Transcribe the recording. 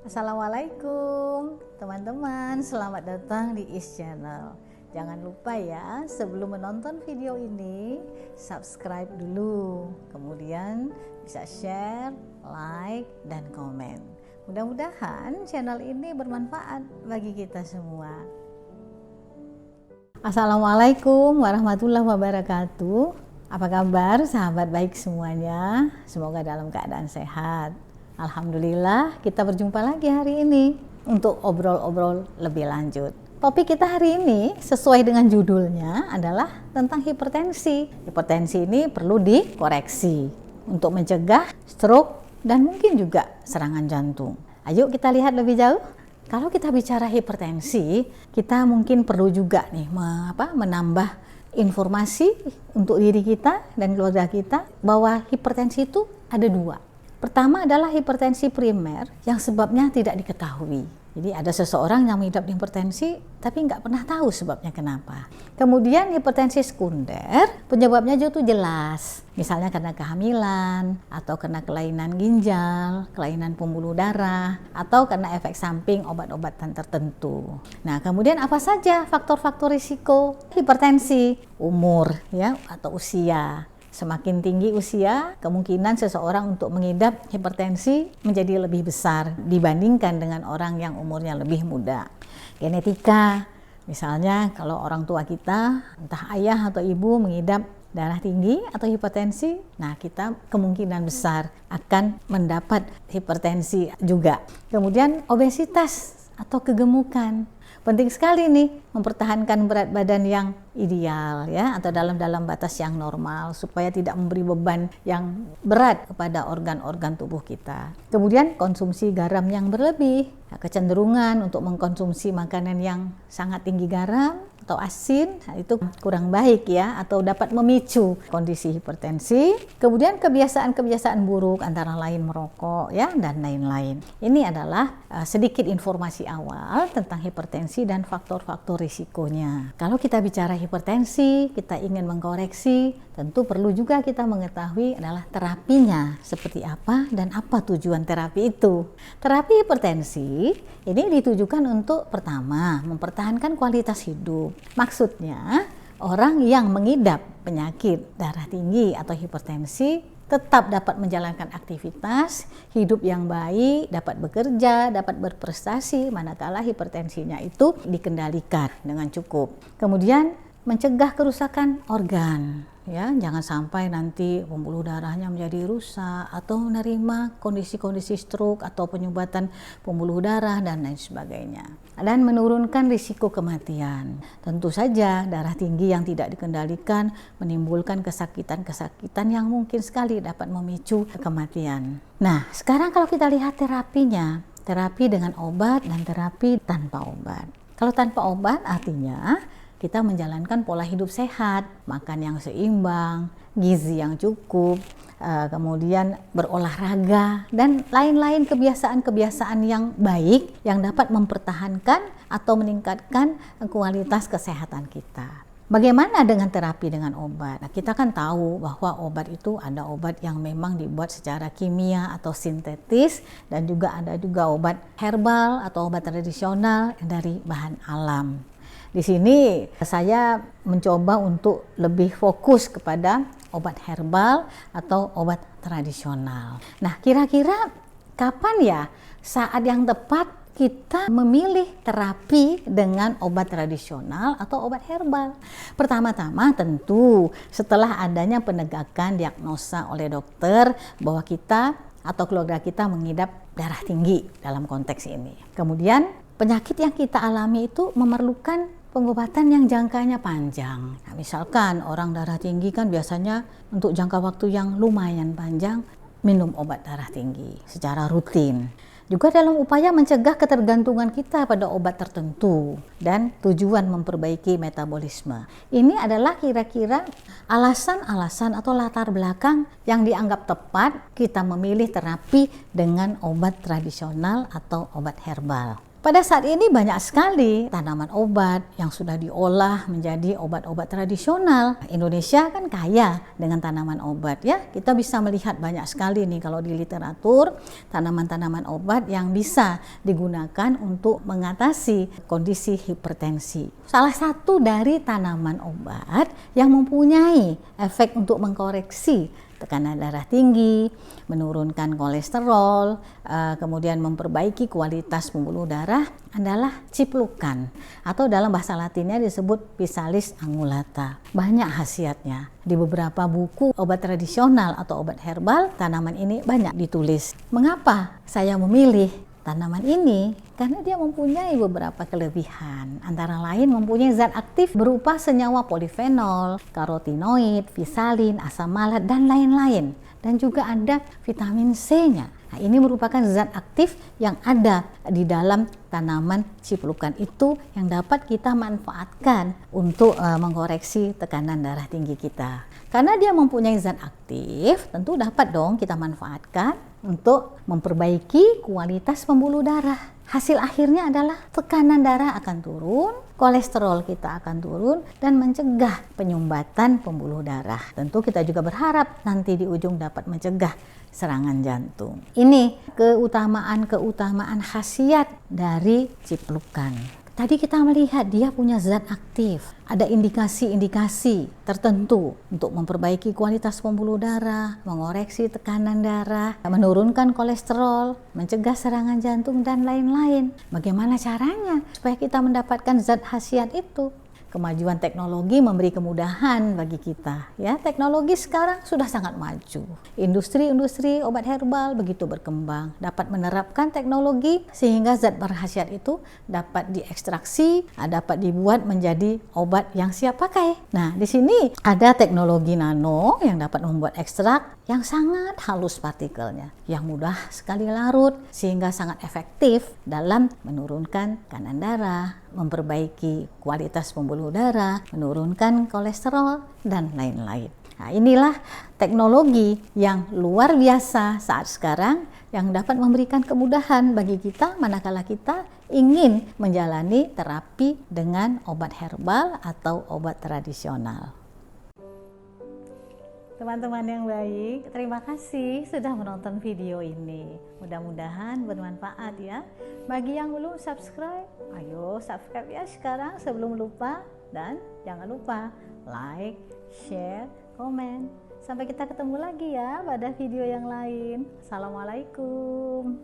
Assalamualaikum teman-teman, selamat datang di Is Channel. Jangan lupa ya, sebelum menonton video ini, subscribe dulu. Kemudian bisa share, like, dan komen. Mudah-mudahan channel ini bermanfaat bagi kita semua. Assalamualaikum warahmatullahi wabarakatuh. Apa kabar sahabat baik semuanya? Semoga dalam keadaan sehat. Alhamdulillah kita berjumpa lagi hari ini untuk obrol-obrol lebih lanjut. Topik kita hari ini sesuai dengan judulnya adalah tentang hipertensi. Hipertensi ini perlu dikoreksi untuk mencegah stroke dan mungkin juga serangan jantung. Ayo kita lihat lebih jauh. Kalau kita bicara hipertensi, kita mungkin perlu juga nih menambah informasi untuk diri kita dan keluarga kita bahwa hipertensi itu ada dua. Pertama adalah hipertensi primer yang sebabnya tidak diketahui. Jadi ada seseorang yang mengidap hipertensi tapi nggak pernah tahu sebabnya kenapa. Kemudian hipertensi sekunder, penyebabnya itu jelas. Misalnya karena kehamilan, atau karena kelainan ginjal, kelainan pembuluh darah, atau karena efek samping obat-obatan tertentu. Nah, kemudian apa saja faktor-faktor risiko hipertensi? Umur ya atau usia. Semakin tinggi usia, kemungkinan seseorang untuk mengidap hipertensi menjadi lebih besar dibandingkan dengan orang yang umurnya lebih muda. Genetika, misalnya kalau orang tua kita, entah ayah atau ibu mengidap darah tinggi atau hipertensi, nah kita kemungkinan besar akan mendapat hipertensi juga. Kemudian obesitas atau kegemukan. Penting sekali nih mempertahankan berat badan yang ideal ya atau dalam batas yang normal supaya tidak memberi beban yang berat kepada organ-organ tubuh kita. Kemudian konsumsi garam yang berlebih, kecenderungan untuk mengkonsumsi makanan yang sangat tinggi garam atau asin, itu kurang baik ya atau dapat memicu kondisi hipertensi. Kemudian kebiasaan-kebiasaan buruk antara lain merokok ya dan lain-lain. Ini adalah sedikit informasi awal tentang hipertensi dan faktor-faktor risikonya. Kalau kita bicara hipertensi, kita ingin mengkoreksi, tentu perlu juga kita mengetahui adalah terapinya seperti apa dan apa tujuan terapi itu. Terapi hipertensi ini ditujukan untuk pertama mempertahankan kualitas hidup. Maksudnya orang yang mengidap penyakit darah tinggi atau hipertensi tetap dapat menjalankan aktivitas hidup yang baik, dapat bekerja, dapat berprestasi manakala hipertensinya itu dikendalikan dengan cukup. Kemudian mencegah kerusakan organ. Ya, jangan sampai nanti pembuluh darahnya menjadi rusak atau menerima kondisi-kondisi stroke atau penyumbatan pembuluh darah dan lain sebagainya. Dan menurunkan risiko kematian. Tentu saja darah tinggi yang tidak dikendalikan menimbulkan kesakitan-kesakitan yang mungkin sekali dapat memicu kematian. Nah, sekarang kalau kita lihat terapinya, terapi dengan obat dan terapi tanpa obat. Kalau tanpa obat artinya kita menjalankan pola hidup sehat, makan yang seimbang, gizi yang cukup, kemudian berolahraga, dan lain-lain kebiasaan-kebiasaan yang baik yang dapat mempertahankan atau meningkatkan kualitas kesehatan kita. Bagaimana dengan terapi dengan obat? Nah, kita kan tahu bahwa obat itu ada obat yang memang dibuat secara kimia atau sintetis dan juga ada obat herbal atau obat tradisional dari bahan alam. Di sini saya mencoba untuk lebih fokus kepada obat herbal atau obat tradisional. Nah, kira-kira kapan ya saat yang tepat kita memilih terapi dengan obat tradisional atau obat herbal? Pertama-tama tentu setelah adanya penegakan diagnosa oleh dokter bahwa kita atau keluarga kita mengidap darah tinggi dalam konteks ini. Kemudian penyakit yang kita alami itu memerlukan pengobatan yang jangkanya panjang. Nah, misalkan orang darah tinggi kan biasanya untuk jangka waktu yang lumayan panjang minum obat darah tinggi secara rutin. Juga dalam upaya mencegah ketergantungan kita pada obat tertentu dan tujuan memperbaiki metabolisme. Ini adalah kira-kira alasan-alasan atau latar belakang yang dianggap tepat kita memilih terapi dengan obat tradisional atau obat herbal. Pada saat ini banyak sekali tanaman obat yang sudah diolah menjadi obat-obat tradisional. Indonesia kan kaya dengan tanaman obat ya. Kita bisa melihat banyak sekali nih kalau di literatur tanaman-tanaman obat yang bisa digunakan untuk mengatasi kondisi hipertensi. Salah satu dari tanaman obat yang mempunyai efek untuk mengkoreksi tekanan darah tinggi, menurunkan kolesterol, kemudian memperbaiki kualitas pembuluh darah adalah ciplukan atau dalam bahasa latinnya disebut Physalis angulata. Banyak khasiatnya. Di beberapa buku obat tradisional atau obat herbal, tanaman ini banyak ditulis. Mengapa saya memilih tanaman ini? Karena dia mempunyai beberapa kelebihan, antara lain mempunyai zat aktif berupa senyawa polifenol, karotinoid, fisalin, asam malat, dan lain-lain. Dan juga ada vitamin C-nya. Nah, ini merupakan zat aktif yang ada di dalam tanaman ciplukan itu yang dapat kita manfaatkan untuk mengkoreksi tekanan darah tinggi kita. Karena dia mempunyai zat aktif, tentu dapat dong kita manfaatkan untuk memperbaiki kualitas pembuluh darah. Hasil akhirnya adalah tekanan darah akan turun, kolesterol kita akan turun, dan mencegah penyumbatan pembuluh darah. Tentu kita juga berharap nanti di ujung dapat mencegah serangan jantung. Ini keutamaan khasiat dari ciplukan. Tadi kita melihat dia punya zat aktif, ada indikasi-indikasi tertentu untuk memperbaiki kualitas pembuluh darah, mengoreksi tekanan darah, menurunkan kolesterol, mencegah serangan jantung, dan lain-lain. Bagaimana caranya supaya kita mendapatkan zat khasiat itu? Kemajuan teknologi memberi kemudahan bagi kita. Ya, teknologi sekarang sudah sangat maju. Industri-industri obat herbal begitu berkembang, dapat menerapkan teknologi sehingga zat berkhasiat itu dapat diekstraksi, dapat dibuat menjadi obat yang siap pakai. Nah, di sini ada teknologi nano yang dapat membuat ekstrak yang sangat halus partikelnya, yang mudah sekali larut sehingga sangat efektif dalam menurunkan tekanan darah, memperbaiki kualitas pembuluh darah, menurunkan kolesterol, dan lain-lain. Nah, inilah teknologi yang luar biasa saat sekarang yang dapat memberikan kemudahan bagi kita manakala kita ingin menjalani terapi dengan obat herbal atau obat tradisional. Teman-teman yang baik, terima kasih sudah menonton video ini. Mudah-mudahan bermanfaat ya. Bagi yang belum subscribe, ayo subscribe ya sekarang sebelum lupa. Dan jangan lupa like, share, komen. Sampai kita ketemu lagi ya pada video yang lain. Assalamualaikum.